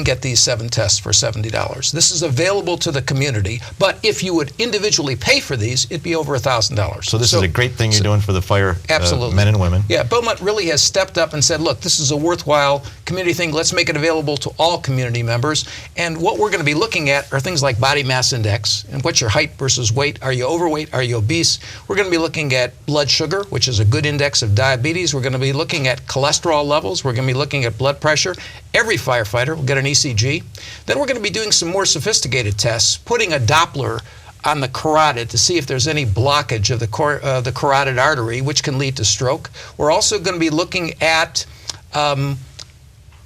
get these 7 tests for $70. This is available to the community, but if you would individually pay for these, it'd be over $1,000. So this is a great thing you're doing for the fire absolutely. Men and women. Yeah, Beaumont really has stepped up and said, look, this is a worthwhile community thing. Let's make it available to all community members. And what we're going to be looking at are things like body mass index and what's your height versus weight. Are you overweight? Are you obese? We're going to be looking at blood sugar, which is a good index of diabetes. We're going to be looking at cholesterol levels. We're going to be looking at blood pressure. Every firefighter will get an ECG. Then we're going to be doing some more sophisticated tests, putting a Doppler on the carotid to see if there's any blockage of the carotid artery, which can lead to stroke. We're also going to be looking at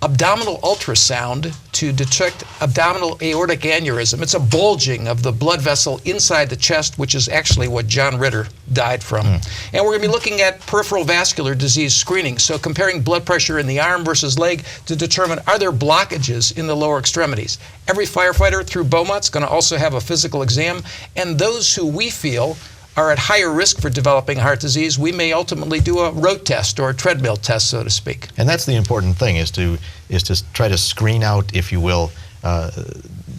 abdominal ultrasound to detect abdominal aortic aneurysm. It's a bulging of the blood vessel inside the chest, which is actually what John Ritter died from. And we're going to be looking at peripheral vascular disease screening, so comparing blood pressure in the arm versus leg to determine are there blockages in the lower extremities. Every firefighter through Beaumont's going to also have a physical exam, and those who we feel are at higher risk for developing heart disease, we may ultimately do a road test or a treadmill test, so to speak. And that's the important thing, is to try to screen out, if you will,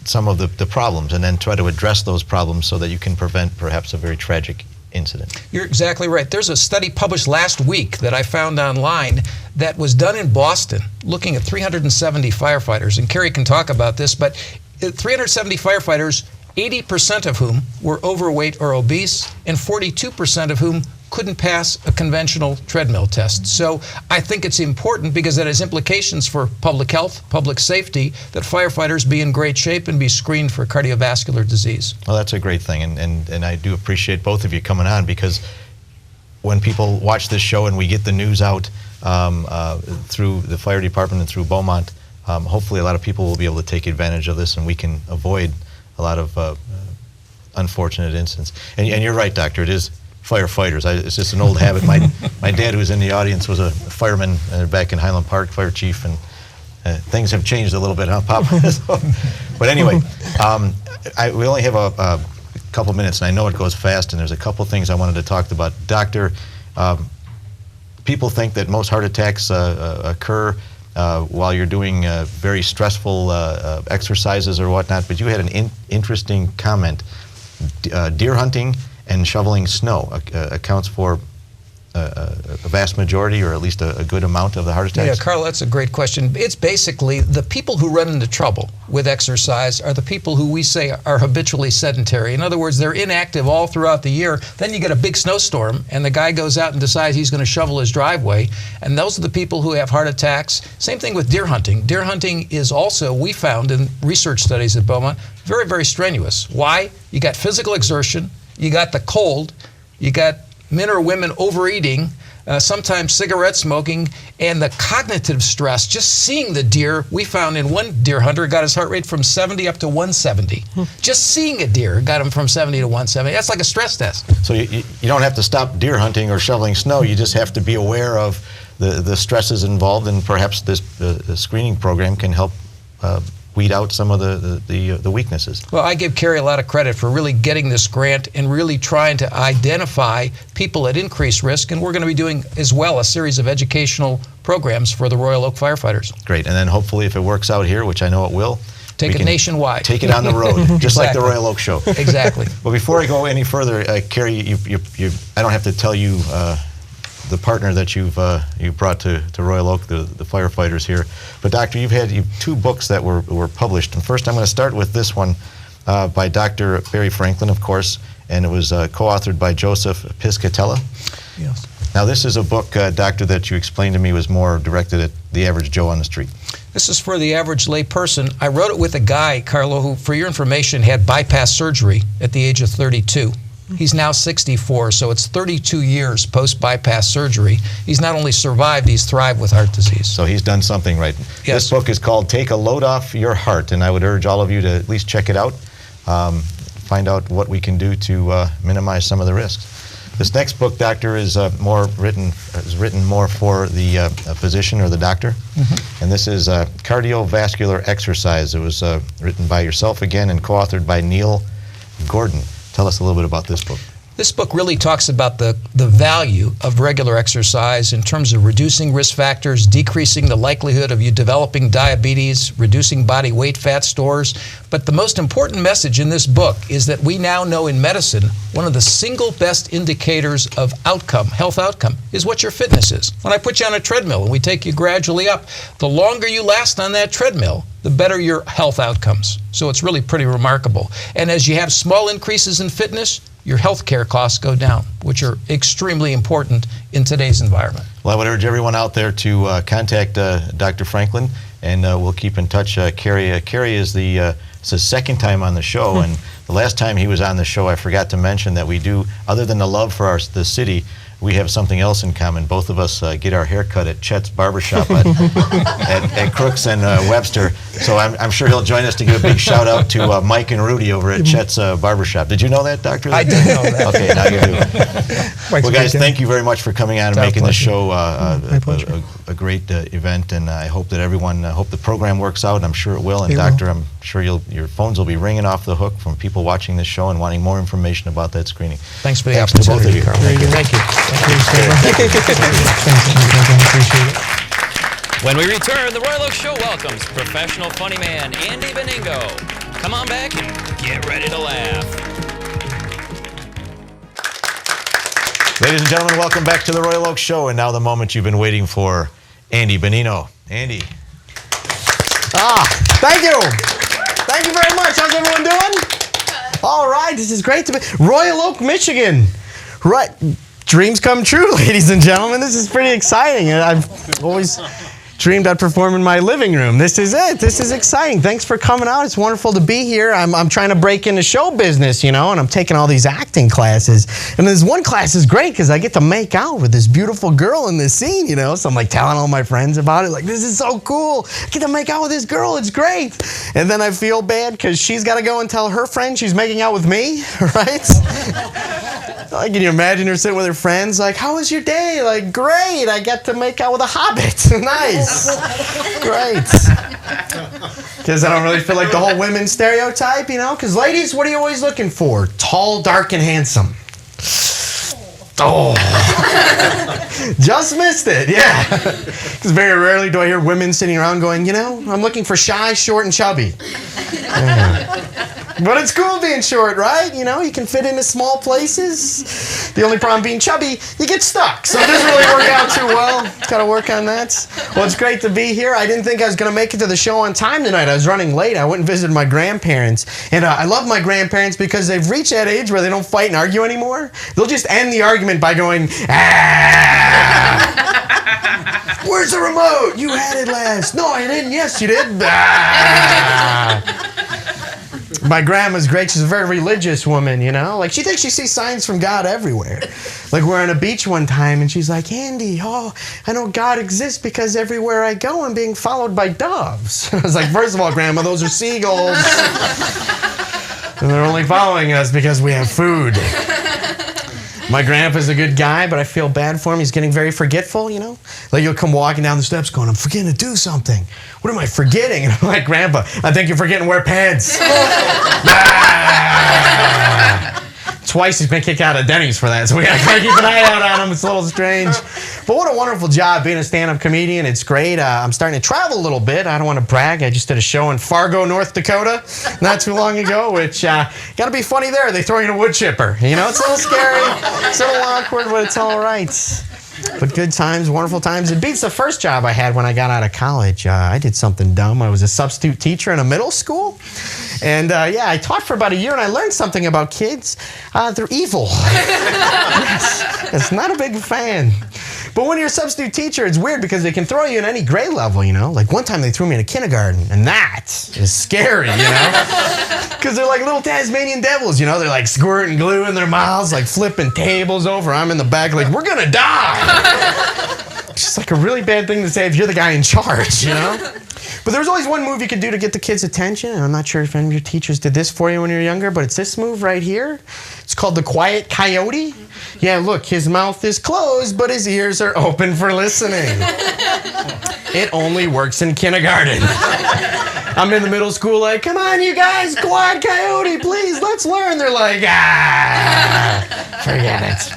some of the problems, and then try to address those problems so that you can prevent perhaps a very tragic incident. You're exactly right. There's a study published last week that I found online that was done in Boston, looking at 370 firefighters, and Kerry can talk about this, but 370 firefighters, 80% of whom were overweight or obese, and 42% of whom couldn't pass a conventional treadmill test. So I think it's important, because that has implications for public health, public safety, that firefighters be in great shape and be screened for cardiovascular disease. Well, that's a great thing, and I do appreciate both of you coming on, because when people watch this show and we get the news out through the fire department and through Beaumont, hopefully a lot of people will be able to take advantage of this, and we can avoid a lot of unfortunate incidents. And you're right, Doctor, it is firefighters. It's just an old habit. My dad, who was in the audience, was a fireman back in Highland Park, fire chief, and things have changed a little bit, huh, Papa? But anyway, we only have a couple minutes, and I know it goes fast, and there's a couple things I wanted to talk about. Doctor, people think that most heart attacks occur while you're doing very stressful exercises or whatnot, but you had an interesting comment. Deer hunting and shoveling snow accounts for a vast majority, or at least a good amount, of the heart attacks? Yeah, Carl, that's a great question. It's basically the people who run into trouble with exercise are the people who we say are habitually sedentary. In other words, they're inactive all throughout the year. Then you get a big snowstorm, and the guy goes out and decides he's going to shovel his driveway, and those are the people who have heart attacks. Same thing with deer hunting. Deer hunting is also, we found in research studies at Beaumont, very, very strenuous. Why? You got physical exertion, you got the cold, you got men or women overeating, sometimes cigarette smoking, and the cognitive stress. Just seeing the deer, we found in one deer hunter got his heart rate from 70 up to 170. Just seeing a deer got him from 70 to 170. That's like a stress test. So you don't have to stop deer hunting or shoveling snow. You just have to be aware of the stresses involved, and perhaps this screening program can help weed out some of the weaknesses. Well, I give Kerry a lot of credit for really getting this grant and really trying to identify people at increased risk, and we're going to be doing as well a series of educational programs for the Royal Oak firefighters. Great, and then hopefully if it works out here, which I know it will, Take it nationwide. Take it on the road, just like the Exactly. Royal Oak Show. Exactly. Well, before I go any further, Carrie, I don't have to tell you the partner that you brought to Royal Oak, the firefighters here. But Doctor, you've 2 books that were published. And first, I'm going to start with this one by Dr. Barry Franklin, of course, and it was co-authored by Joseph Piscatella. Yes. Now, this is a book, Doctor, that you explained to me was more directed at the average Joe on the street. This is for the average lay person. I wrote it with a guy, Carlo, who, for your information, had bypass surgery at the age of 32. He's now 64, so it's 32 years post-bypass surgery. He's not only survived, he's thrived with heart disease. So he's done something right. Yes. This book is called Take a Load Off Your Heart, and I would urge all of you to at least check it out, find out what we can do to minimize some of the risks. This next book, Doctor, is written more for the physician or the doctor, and this is Cardiovascular Exercise. It was written by yourself again and co-authored by Neil Gordon. Tell us a little bit about this book. This book really talks about the value of regular exercise in terms of reducing risk factors, decreasing the likelihood of you developing diabetes, reducing body weight fat stores. But the most important message in this book is that we now know in medicine one of the single best indicators of outcome, health outcome, is what your fitness is. When I put you on a treadmill and we take you gradually up, the longer you last on that treadmill, the better your health outcomes. So it's really pretty remarkable. And as you have small increases in fitness, your health care costs go down, which are extremely important in today's environment. Well, I would urge everyone out there to contact Dr. Franklin, and we'll keep in touch. Carrie is it's his second time on the show, and the last time he was on the show, I forgot to mention that we do, other than the love for the city, we have something else in common. Both of us get our hair cut at Chet's Barbershop at Crooks and Webster. So I'm sure he'll join us to give a big shout out to Mike and Rudy over at Chet's Barbershop. Did you know that, Doctor? I did know that. Okay, now you do. Well, guys, thank you very much for coming on and making this show a great event. And I hope that everyone, hope the program works out. I'm sure it will. And Doctor, I'm sure your phones will be ringing off the hook from people watching this show and wanting more information about that screening. Thanks for the Thanks to both of opportunity, you. Carl. Thank you. When we return, the Royal Oak Show welcomes professional funny man Andy Beningo. Come on back and get ready to laugh. Ladies and gentlemen, welcome back to the Royal Oak Show. And now the moment you've been waiting for, Andy Beningo. Andy. Thank you. Thank you very much. How's everyone doing? All right, this is great to be Royal Oak, Michigan. Right. Dreams come true, ladies and gentlemen. This is pretty exciting. I've always dreamed I'd perform in my living room. This is it. This is exciting. Thanks for coming out. It's wonderful to be here. I'm trying to break into show business, and I'm taking all these acting classes. And this one class is great because I get to make out with this beautiful girl in this scene, So I'm like telling all my friends about it. Like, this is so cool. I get to make out with this girl. It's great. And then I feel bad because she's got to go and tell her friend she's making out with me, right? Like, can you imagine her sitting with her friends? Like, how was your day? Like, great. I get to make out with a hobbit. Nice. Great. Because I don't really feel like the whole women stereotype, Because ladies, what are you always looking for? Tall, dark, and handsome. Oh. Just missed it, yeah. Because very rarely do I hear women sitting around going, I'm looking for shy, short, and chubby. But it's cool being short, right? You can fit into small places. The only problem being chubby, you get stuck. So it doesn't really work out too well. Got to work on that. Well, it's great to be here. I didn't think I was going to make it to the show on time tonight. I was running late. I went and visited my grandparents. And I love my grandparents because they've reached that age where they don't fight and argue anymore. They'll just end the argument by going, where's the remote? You had it last. No, I didn't. Yes, you did. My grandma's great. She's a very religious woman, Like, she thinks she sees signs from God everywhere. Like, we're on a beach one time, and she's like, Andy, I know God exists because everywhere I go, I'm being followed by doves. I was like, first of all, Grandma, those are seagulls. And they're only following us because we have food. My grandpa's a good guy, but I feel bad for him. He's getting very forgetful, Like, he'll come walking down the steps going, I'm forgetting to do something. What am I forgetting? And I'm like, Grandpa, I think you're forgetting to wear pants. Twice he's been kicked out of Denny's for that, so we gotta keep an eye out on him. It's a little strange. But what a wonderful job being a stand-up comedian. It's great. I'm starting to travel a little bit. I don't want to brag. I just did a show in Fargo, North Dakota not too long ago, which got to be funny there. They throw you in a wood chipper. You know, it's a little scary. It's a little awkward, but it's all right. But good times, wonderful times. It beats the first job I had when I got out of college. I did something dumb. I was a substitute teacher in a middle school. And I taught for about a year, and I learned something about kids. They're evil. Yes, not a big fan. But when you're a substitute teacher, it's weird because they can throw you in any grade level, you know? Like one time they threw me in a kindergarten, and that is scary, you know? Because they're like little Tasmanian devils, you know? They're like squirting glue in their mouths, like flipping tables over. I'm in the back like, we're gonna die! It's just like a really bad thing to say if you're the guy in charge, you know? But there's always one move you could do to get the kids' attention, and I'm not sure if any of your teachers did this for you when you were younger, but it's this move right here. It's called the quiet coyote. Yeah, look, his mouth is closed, but his ears are open for listening. It only works in kindergarten. I'm in the middle school like, come on, you guys, quiet coyote, please, let's learn. They're like, forget it.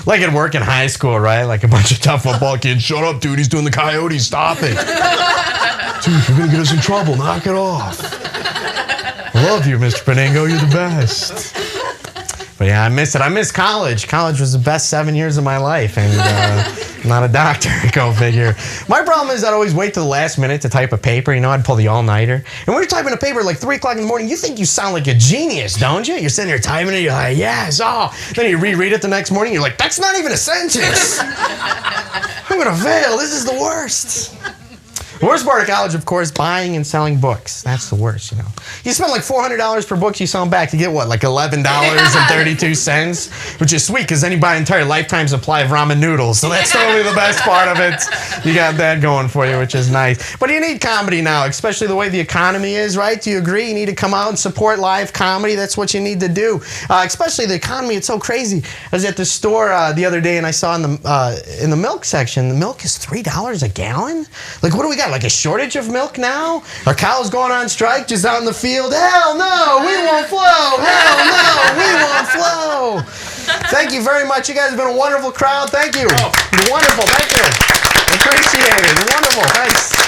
Like at work in high school, right? Like a bunch of tough football kids. Shut up, dude. He's doing the coyote. Stop it. Dude, you're going to get us in trouble. Knock it off. I love you, Mr. Beningo. You're the best. But yeah, I miss it. I miss college. College was the best 7 years of my life. And I'm not a doctor. Go figure. My problem is I'd always wait till the last minute to type a paper. You know, I'd pull the all-nighter. And when you're typing a paper at like 3 o'clock in the morning, you think you sound like a genius, don't you? You're sitting there typing it. You're like, yes, oh. Then you reread it the next morning. You're like, that's not even a sentence. I'm going to fail. This is the worst. The worst part of college, of course, buying and selling books. That's the worst, you know. You spend like $400 per book, you sell them back. You get what, like $11.32? Which is sweet, because then you buy an entire lifetime supply of ramen noodles. So that's totally the best part of it. You got that going for you, which is nice. But you need comedy now, especially the way the economy is, right? Do you agree? You need to come out and support live comedy. That's what you need to do. Especially the economy, it's so crazy. I was at the store the other day, and I saw in the milk section, the milk is $3 a gallon? Like, what do we got? Like a shortage of milk now? Are cows going on strike just out in the field? Hell no, we won't flow. Hell no, we won't flow. Thank you very much. You guys have been a wonderful crowd. Thank you. You're wonderful. Thank you. Appreciate it. Wonderful. Thanks.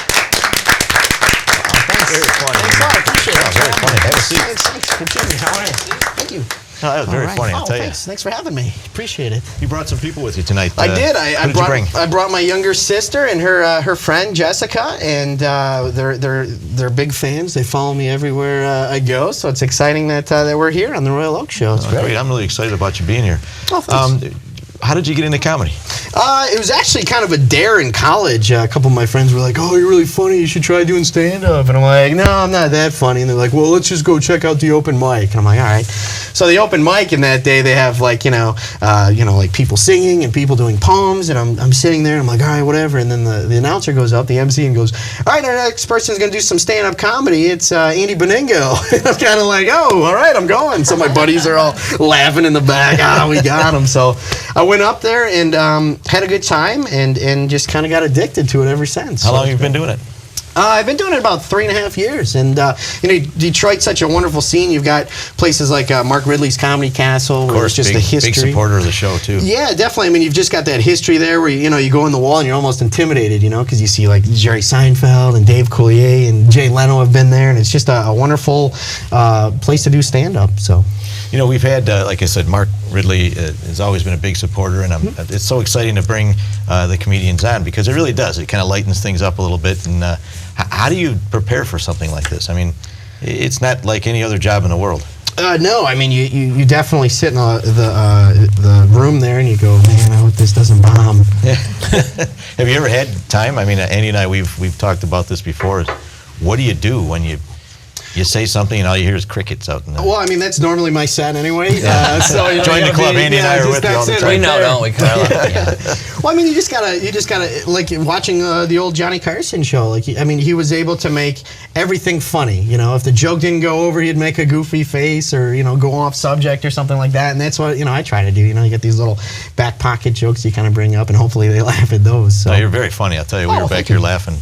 Thanks. Very funny. Thanks a lot. Appreciate it. Very funny. Have a seat. Thanks. Good job. How are you? Thank you. Oh, that was very funny, I'll tell you. Thanks for having me. Appreciate it. You brought some people with you tonight. I did. Who did you bring? I brought my younger sister and her friend Jessica, and they're big fans. They follow me everywhere I go, so it's exciting that we're here on the Royal Oak Show. It's great. I'm really excited about you being here. Oh, thanks. How did you get into comedy? It was actually kind of a dare in college. A couple of my friends were like, "Oh, you're really funny. You should try doing stand-up." And I'm like, "No, I'm not that funny." And they're like, "Well, let's just go check out the open mic." And I'm like, "All right." So the open mic in that day, they have like like people singing and people doing poems, and I'm sitting there. And I'm like, "All right, whatever." And then the announcer goes up, the MC, and goes, "All right, our next person's gonna do some stand-up comedy. It's Andy Beningo." And I'm kind of like, "Oh, all right, I'm going." So my buddies are all laughing in the back. We got him. So I went up there and had a good time and just kind of got addicted to it ever since. How long have you been doing it? I've been doing it about 3.5 years, and Detroit's such a wonderful scene. You've got places like Mark Ridley's Comedy Castle, where it's just the history. Big supporter of the show too. Yeah, definitely. I mean, you've just got that history there, where you go in the wall and you're almost intimidated, because you see like Jerry Seinfeld and Dave Coulier and Jay Leno have been there, and it's just a wonderful place to do stand-up. So. We've had, like I said, Mark Ridley has always been a big supporter, and it's so exciting to bring the comedians on, because it really does. It kind of lightens things up a little bit. And how do you prepare for something like this? I mean, it's not like any other job in the world. No, I mean, you definitely sit in the room there and you go, man, I hope this doesn't bomb. Yeah. Have you ever had time? I mean, Andy and I, we've talked about this before. What do you do when you say something and all you hear is crickets out in the... Well, I mean, that's normally my set anyway. So join the club. Andy and I are with you all the time. We know, don't we, Carlo? Yeah. Well, I mean, you just gotta like watching the old Johnny Carson show. Like, I mean, he was able to make everything funny. If the joke didn't go over, he'd make a goofy face or go off subject or something like that. And that's what I try to do. You get these little back pocket jokes you kind of bring up, and hopefully they laugh at those. So. No, you're very funny. I'll tell you, we were back here laughing.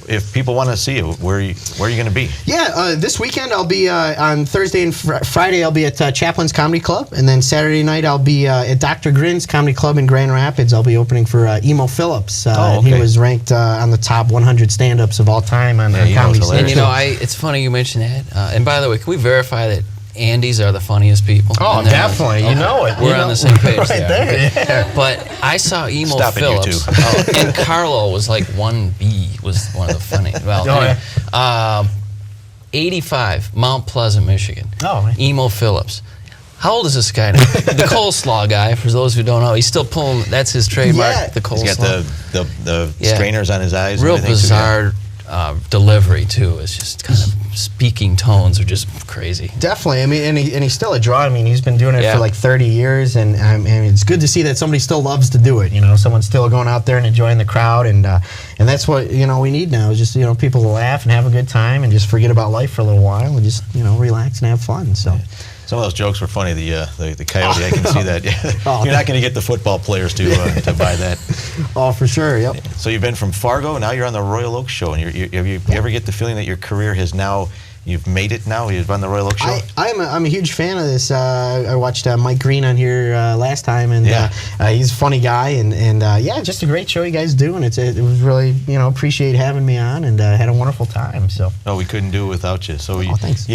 If people want to see you, where are you going to be? Yeah, This weekend I'll be on Thursday and Friday I'll be at Chaplin's Comedy Club, and then Saturday night I'll be at Dr. Grin's Comedy Club in Grand Rapids. I'll be opening for Emo Phillips. He was ranked on the top 100 stand-ups of all time on Comedy Central. And you know, it's funny you mentioned that. And by the way, can we verify that Andy's are the funniest people? Oh, definitely. You know it. We're on the same page right there. Yeah. But I saw Emo Stop it, you Phillips. two. And Carlo was like 1B, was one of the funny. Well, anyway, 85, Mount Pleasant, Michigan. Oh, Emo Phillips. How old is this guy now? The coleslaw guy, for those who don't know. He's still pulling, that's his trademark, the coleslaw. He's got the strainers on his eyes. Real and everything, bizarre delivery, too. It's just kind of speaking tones are just crazy. Definitely. I mean, and he's still a draw. I mean, he's been doing it for like 30 years, and it's good to see that somebody still loves to do it. You know, someone's still going out there and enjoying the crowd, and that's what we need now is just people to laugh and have a good time and just forget about life for a little while and just relax and have fun. So. Some of those jokes were funny. The coyote, I can see that. You're not going to get the football players to buy that. Oh, for sure. Yep. So you've been from Fargo, now you're on the Royal Oak Show, and you ever get the feeling that your career has now, you've made it now? You've run the Royal Oak Show. I'm a huge fan of this. I watched Mike Green on here last time, and he's a funny guy, and just a great show you guys do, and it was really appreciate having me on, and had a wonderful time. So. Oh, we couldn't do it without you. So thanks.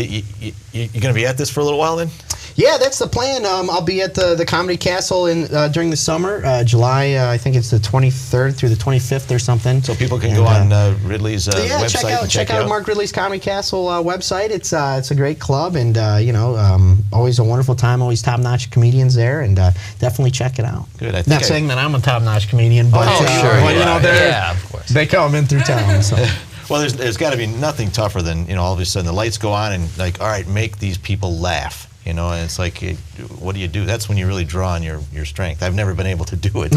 You're going to be at this for a little while then? Yeah, that's the plan. I'll be at the Comedy Castle during the summer, July. I think it's the 23rd through the 25th or something. So people can go on Ridley's website. Check out Mark Ridley's Comedy Castle website. It's a great club, and always a wonderful time. Always top-notch comedians there, and definitely check it out. Good. Not saying that I'm a top-notch comedian, but of course. They come in through town. So. Well, there's got to be nothing tougher than all of a sudden the lights go on and like, all right, make these people laugh. And it's like, what do you do? That's when you really draw on your strength. I've never been able to do it.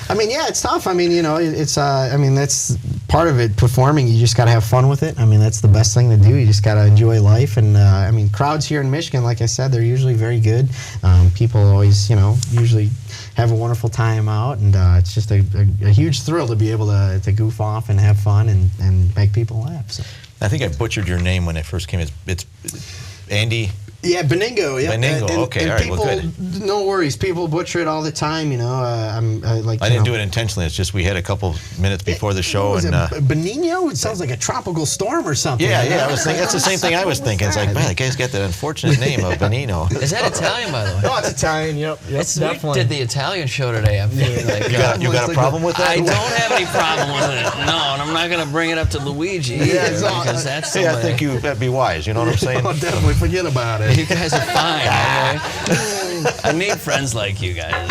I mean, it's tough. I mean, it's that's part of it. Performing, you just got to have fun with it. I mean, that's the best thing to do. You just got to enjoy life. And crowds here in Michigan, like I said, they're usually very good. People always, usually have a wonderful time out, and it's just a huge thrill to be able to goof off and have fun and make people laugh. So. I think I butchered your name when I first came. It's Andy. Yeah, Beningo. Yeah, Beningo. Okay, all right. People, well, good. No worries. People butcher it all the time. I didn't do it intentionally. It's just we had a couple minutes before the show, and Benigno. It sounds like a tropical storm or something. Yeah. I was thinking that's the same thing I was thinking. It's like, man, that guy's got that unfortunate name of Benigno. Is that Italian, by the way? Oh, it's Italian. Yep. We did the Italian show today. I'm feeling like you got a problem with that? I don't have any problem with it. No, and I'm not going to bring it up to Luigi either, because that's somebody. I think that'd be wise. You know what I'm saying? Oh, definitely forget about it. You guys are fine. Okay? I need friends like you guys.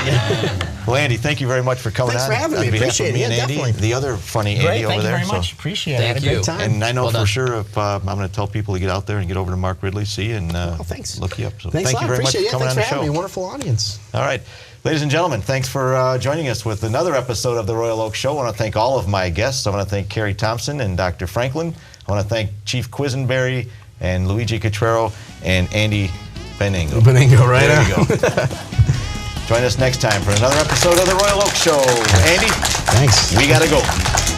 Well, Andy, thank you very much for coming on. Thanks for having me. Appreciate it. And Andy, the other funny Andy over there. Thank you very much. Appreciate it. Thank you. Had a great time. And I know for sure if I'm going to tell people to get out there and get over to Mark Ridley, see, and look you up. So thanks thank you very much for coming on the show. Thanks for having me. Wonderful audience. All right. Ladies and gentlemen, thanks for joining us with another episode of the Royal Oak Show. I want to thank all of my guests. I want to thank Carrie Thompson and Dr. Franklin. I want to thank Chief Quizenberry and Luigi Cutraro and Andy Beningo. Beningo, right? There you go. Join us next time for another episode of the Royal Oak Show. Andy? Thanks. We got to go.